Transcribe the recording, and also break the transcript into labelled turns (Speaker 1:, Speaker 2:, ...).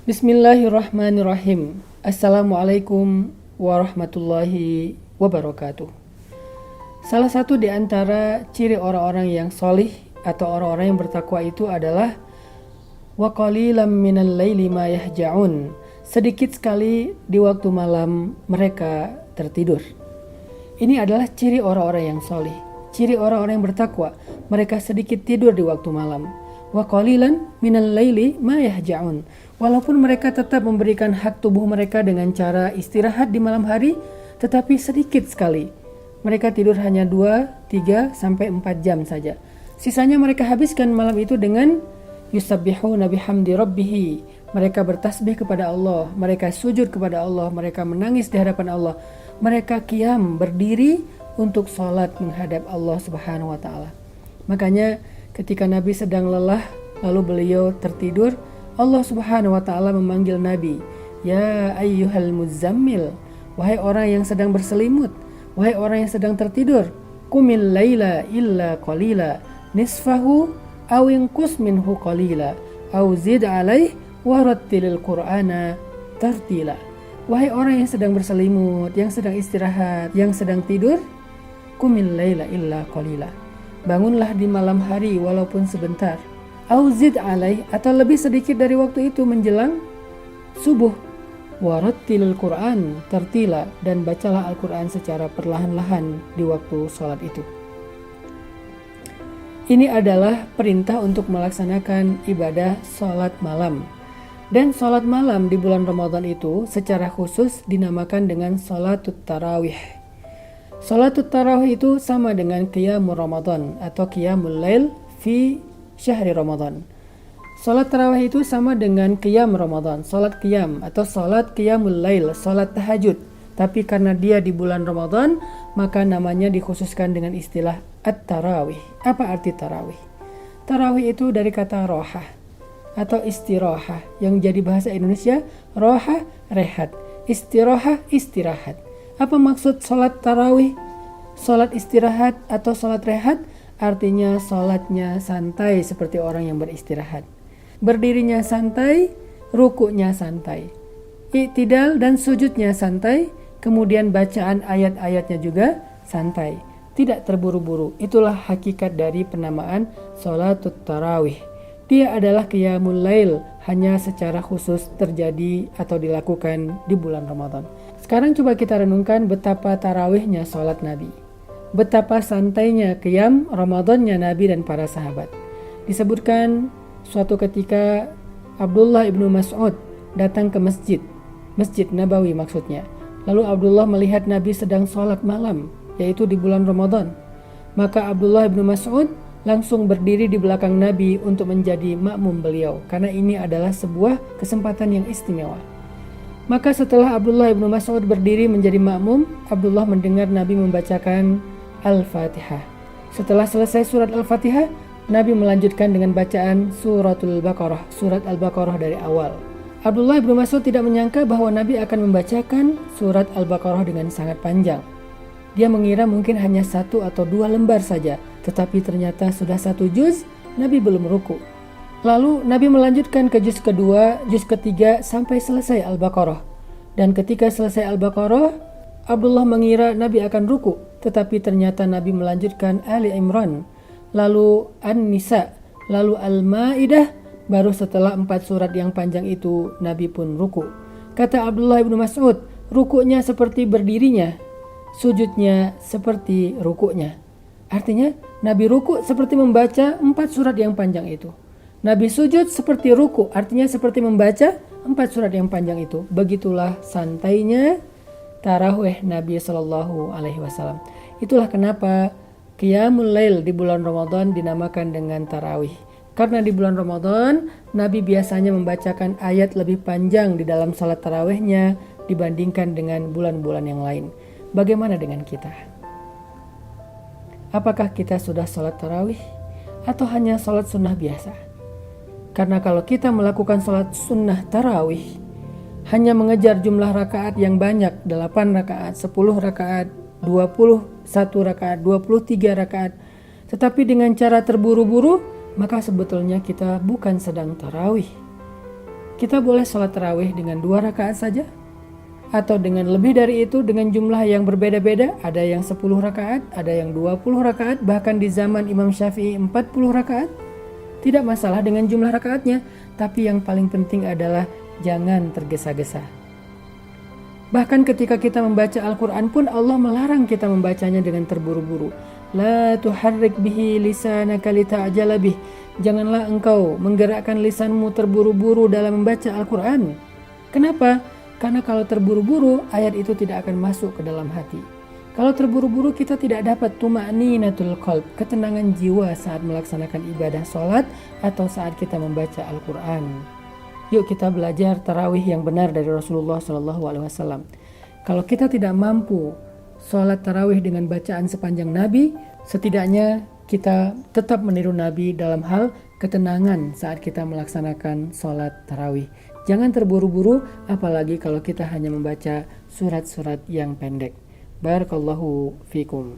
Speaker 1: Bismillahirrahmanirrahim. Assalamualaikum warahmatullahi wabarakatuh. Salah satu di antara ciri orang-orang yang solih atau orang-orang yang bertakwa itu adalah wa qalilam minal laili ma yahja'un. Sedikit sekali di waktu malam mereka tertidur. Ini adalah ciri orang-orang yang solih, ciri orang-orang yang bertakwa. Mereka sedikit tidur di waktu malam. Wa qalilan minal laili ma yahja'un. Walaupun mereka tetap memberikan hak tubuh mereka dengan cara istirahat di malam hari, tetapi sedikit sekali. Mereka tidur hanya 2, 3, sampai 4 jam saja. Sisanya mereka habiskan malam itu dengan yusabbihuna bihamdi rabbihi. Mereka bertasbih kepada Allah, mereka sujud kepada Allah, mereka menangis di hadapan Allah. Mereka qiyam, berdiri untuk salat menghadap Allah Subhanahu wa taala. Makanya ketika Nabi sedang lelah lalu beliau tertidur, Allah Subhanahu wa taala memanggil Nabi, "Ya ayyuhal muzammil," wahai orang yang sedang berselimut, wahai orang yang sedang tertidur, "Qumil laila illa qalila, nisfahu aw inqus minhu qalila, aw zid 'alaih wa rattilil qur'ana tartila." Wahai orang yang sedang berselimut, yang sedang istirahat, yang sedang tidur, "Qumil laila illa qalila." Bangunlah di malam hari walaupun sebentar. Auzid alaih, atau lebih sedikit dari waktu itu menjelang subuh. Warattilil Qur'an tartila, dan bacalah Al-Quran secara perlahan-lahan di waktu sholat itu. Ini adalah perintah untuk melaksanakan ibadah sholat malam. Dan sholat malam di bulan Ramadan itu secara khusus dinamakan dengan sholatut tarawih. Sholatut tarawih itu sama dengan qiyamul Ramadan atau qiyamul lail fi syahri Ramadan. Salat tarawih itu sama dengan qiyam Ramadan, salat qiyam atau salat qiyamul lail, salat tahajud. Tapi karena dia di bulan Ramadan, maka namanya dikhususkan dengan istilah at-tarawih. Apa arti tarawih? Tarawih itu dari kata rohah atau istirahah, yang jadi bahasa Indonesia rohah rehat, istirahah istirahat. Apa maksud salat tarawih? Salat istirahat atau salat rehat artinya sholatnya santai seperti orang yang beristirahat. Berdirinya santai, rukuknya santai. Iktidal dan sujudnya santai, kemudian bacaan ayat-ayatnya juga santai. Tidak terburu-buru. Itulah hakikat dari penamaan sholatut tarawih. Dia adalah qiyamul lail, hanya secara khusus terjadi atau dilakukan di bulan Ramadan. Sekarang coba kita renungkan betapa tarawihnya sholat Nabi. Betapa santainya qiyam Ramadannya Nabi dan para sahabat. Disebutkan suatu ketika Abdullah ibnu Mas'ud datang ke Masjid Nabawi maksudnya. Lalu Abdullah melihat Nabi sedang sholat malam, yaitu di bulan Ramadan. Maka Abdullah ibnu Mas'ud langsung berdiri di belakang Nabi untuk menjadi makmum beliau, karena ini adalah sebuah kesempatan yang istimewa. Maka setelah Abdullah ibnu Mas'ud berdiri menjadi makmum, Abdullah mendengar Nabi membacakan Al-Fatihah. Setelah selesai surat Al-Fatihah, Nabi melanjutkan dengan bacaan suratul Baqarah, surat Al-Baqarah dari awal. Abdullah bin Mas'ud tidak menyangka bahwa Nabi akan membacakan surat Al-Baqarah dengan sangat panjang. Dia mengira mungkin hanya 1 atau 2 lembar saja, tetapi ternyata sudah 1 juz, Nabi belum ruku. Lalu Nabi melanjutkan ke juz kedua, juz ketiga sampai selesai Al-Baqarah. Dan ketika selesai Al-Baqarah, Abdullah mengira Nabi akan ruku, tetapi ternyata Nabi melanjutkan Ali Imran, lalu An-Nisa, lalu Al-Ma'idah. Baru setelah 4 surat yang panjang itu Nabi pun ruku. Kata Abdullah bin Mas'ud, rukuknya seperti berdirinya, sujudnya seperti rukuknya. Artinya Nabi ruku seperti membaca 4 surat yang panjang itu. Nabi sujud seperti ruku, artinya seperti membaca 4 surat yang panjang itu. Begitulah santainya tarawih Nabi Shallallahu Alaihi Wasallam. Itulah kenapa qiyamul lail di bulan Ramadan dinamakan dengan tarawih. Karena di bulan Ramadan Nabi biasanya membacakan ayat lebih panjang di dalam salat tarawihnya dibandingkan dengan bulan-bulan yang lain. Bagaimana dengan kita? Apakah kita sudah salat tarawih atau hanya salat sunnah biasa? Karena kalau kita melakukan salat sunnah tarawih, hanya mengejar jumlah rakaat yang banyak, 8 rakaat, 10 rakaat, 21 rakaat, 23 rakaat, tetapi dengan cara terburu-buru, maka sebetulnya kita bukan sedang tarawih. Kita boleh sholat tarawih dengan 2 rakaat saja, atau dengan lebih dari itu dengan jumlah yang berbeda-beda. Ada yang 10 rakaat, ada yang 20 rakaat, bahkan di zaman Imam Syafi'i 40 rakaat. Tidak masalah dengan jumlah rakaatnya, tapi yang paling penting adalah jangan tergesa-gesa. Bahkan ketika kita membaca Al-Quran pun Allah melarang kita membacanya dengan terburu-buru. La tuharrik bihi lisanaka lita'jala bih. Janganlah engkau menggerakkan lisanmu terburu-buru dalam membaca Al-Quran. Kenapa? Karena kalau terburu-buru, ayat itu tidak akan masuk ke dalam hati. Kalau terburu-buru, kita tidak dapat tuma'ninatul qalb, ketenangan jiwa saat melaksanakan ibadah sholat atau saat kita membaca Al-Quran. Yuk kita belajar tarawih yang benar dari Rasulullah SAW. Kalau kita tidak mampu sholat tarawih dengan bacaan sepanjang Nabi, setidaknya kita tetap meniru Nabi dalam hal ketenangan saat kita melaksanakan sholat tarawih. Jangan terburu-buru, apalagi kalau kita hanya membaca surat-surat yang pendek. Barakallahu fikum.